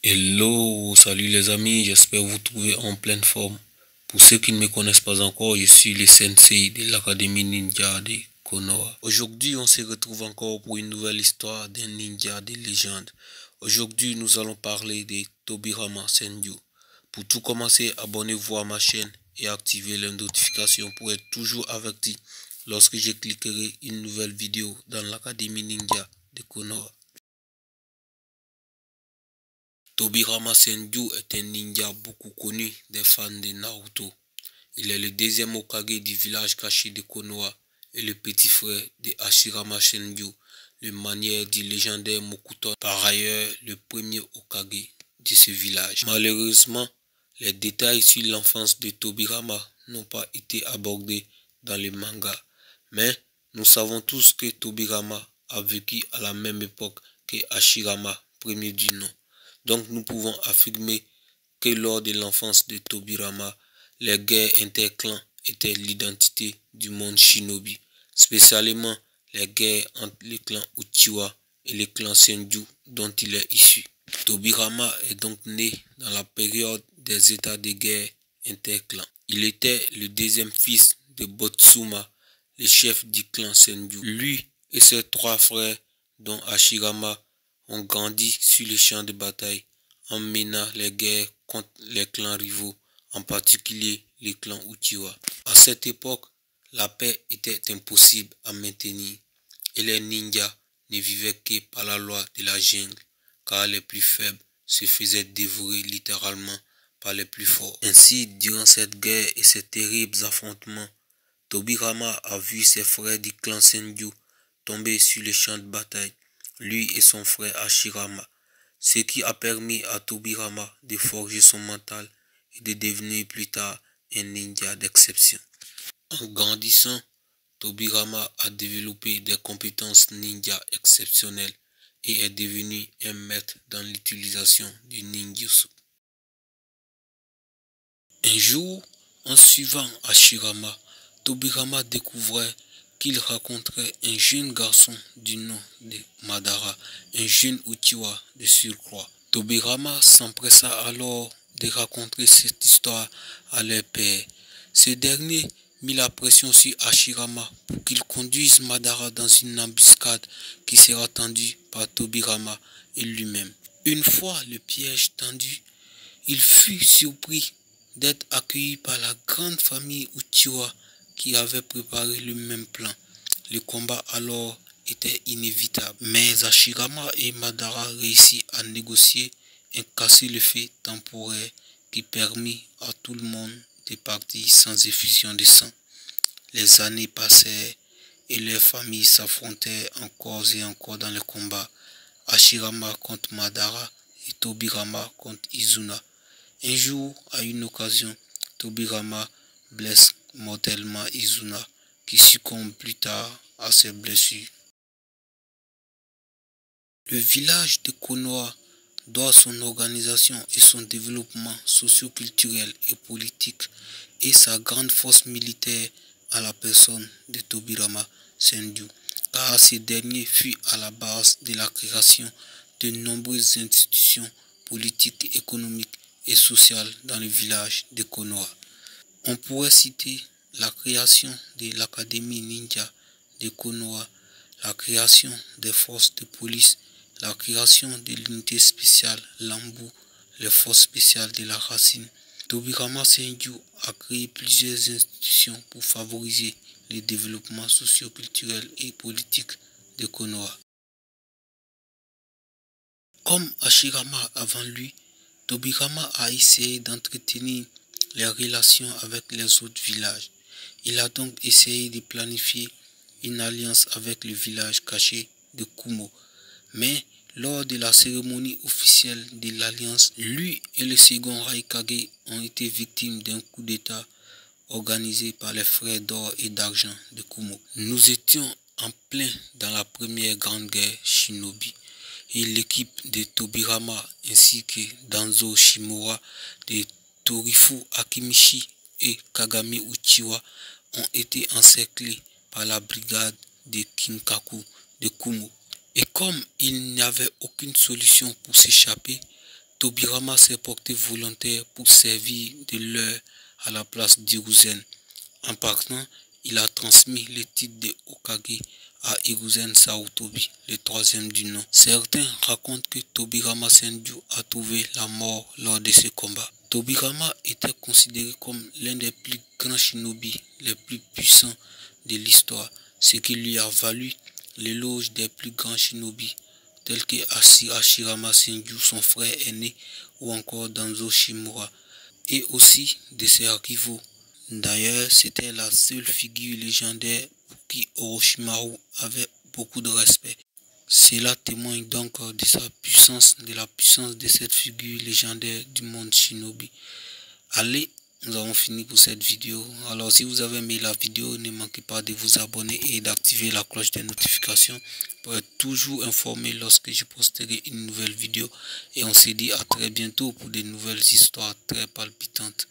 Hello, salut les amis, j'espère vous trouver en pleine forme. Pour ceux qui ne me connaissent pas encore, je suis le sensei de l'Académie Ninja de Konoha. Aujourd'hui, on se retrouve encore pour une nouvelle histoire d'un ninja de légende. Aujourd'hui, nous allons parler de Tobirama Senju. Pour tout commencer, abonnez-vous à ma chaîne et activez les notifications pour être toujours averti lorsque je cliquerai une nouvelle vidéo dans l'Académie Ninja de Konoha. Tobirama Senju est un ninja beaucoup connu des fans de Naruto. Il est le deuxième Hokage du village caché de Konoha et le petit frère de Hashirama Senju, le manière du légendaire Mokuton, par ailleurs le premier Hokage de ce village. Malheureusement, les détails sur l'enfance de Tobirama n'ont pas été abordés dans le manga, mais nous savons tous que Tobirama a vécu à la même époque que Hashirama, premier du nom. Donc nous pouvons affirmer que lors de l'enfance de Tobirama, les guerres interclans étaient l'identité du monde shinobi, spécialement les guerres entre les clans Uchiwa et les clans Senju dont il est issu. Tobirama est donc né dans la période des états de guerre interclans. Il était le deuxième fils de Botsuma, le chef du clan Senju. Lui et ses trois frères, dont Hashirama, ont grandi sur les champs de bataille en menant les guerres contre les clans rivaux, en particulier les clans Uchiwa. À cette époque, la paix était impossible à maintenir et les ninjas ne vivaient que par la loi de la jungle, car les plus faibles se faisaient dévorer littéralement par les plus forts. Ainsi, durant cette guerre et ces terribles affrontements, Tobirama a vu ses frères du clan Senju tomber sur les champs de bataille, lui et son frère Hashirama, ce qui a permis à Tobirama de forger son mental et de devenir plus tard un ninja d'exception. En grandissant, Tobirama a développé des compétences ninja exceptionnelles et est devenu un maître dans l'utilisation du ninjutsu. Un jour, en suivant Hashirama, Tobirama découvrait qu'il rencontrait un jeune garçon du nom de Madara, un jeune Uchiwa de surcroît. Tobirama s'empressa alors de raconter cette histoire à leur père. Ce dernier mit la pression sur Hashirama pour qu'il conduise Madara dans une embuscade qui sera tendue par Tobirama et lui-même. Une fois le piège tendu, il fut surpris d'être accueilli par la grande famille Uchiwa qui avait préparé le même plan. Le combat alors était inévitable, mais Hashirama et Madara réussirent à négocier un cessez-le-feu temporaire qui permit à tout le monde de partir sans effusion de sang. Les années passèrent et les familles s'affrontèrent encore et encore dans le combat. Hashirama contre Madara et Tobirama contre Izuna. Un jour, à une occasion, Tobirama blesse mortellement Izuna, qui succombe plus tard à ses blessures. Le village de Konoha doit son organisation et son développement socio-culturel et politique et sa grande force militaire à la personne de Tobirama Senju, car ce dernier fut à la base de la création de nombreuses institutions politiques, économiques et sociales dans le village de Konoha. On pourrait citer la création de l'Académie Ninja de Konoha, la création des forces de police, la création de l'unité spéciale Lambu, les forces spéciales de la Racine. Tobirama Senju a créé plusieurs institutions pour favoriser le développement socio-culturel et politique de Konoha. Comme Hashirama avant lui, Tobirama a essayé d'entretenir les relations avec les autres villages. Il a donc essayé de planifier une alliance avec le village caché de Kumo. Mais lors de la cérémonie officielle de l'alliance, lui et le second Raikage ont été victimes d'un coup d'état organisé par les frères d'or et d'argent de Kumo. Nous étions en plein dans la première grande guerre shinobi et l'équipe de Tobirama ainsi que Danzo Shimura de Torifu Akimichi et Kagami Uchiwa ont été encerclés par la brigade de Kinkaku de Kumo. Et comme il n'y avait aucune solution pour s'échapper, Tobirama s'est porté volontaire pour servir de l'heure à la place d'Hiruzen. En partant, il a transmis le titre de Hokage à Hiruzen Sarutobi, le troisième du nom. Certains racontent que Tobirama Senju a trouvé la mort lors de ce combat. Tobirama était considéré comme l'un des plus grands shinobi, les plus puissants de l'histoire, ce qui lui a valu l'éloge des plus grands shinobi, tels que Hashirama Senju, son frère aîné, ou encore Danzo Shimura, et aussi de ses rivaux. D'ailleurs, c'était la seule figure légendaire pour qui Orochimaru avait beaucoup de respect. Cela témoigne donc de sa puissance, de la puissance de cette figure légendaire du monde shinobi. Allez, nous avons fini pour cette vidéo. Alors si vous avez aimé la vidéo, ne manquez pas de vous abonner et d'activer la cloche des notifications pour être toujours informé lorsque je posterai une nouvelle vidéo. Et on se dit à très bientôt pour de nouvelles histoires très palpitantes.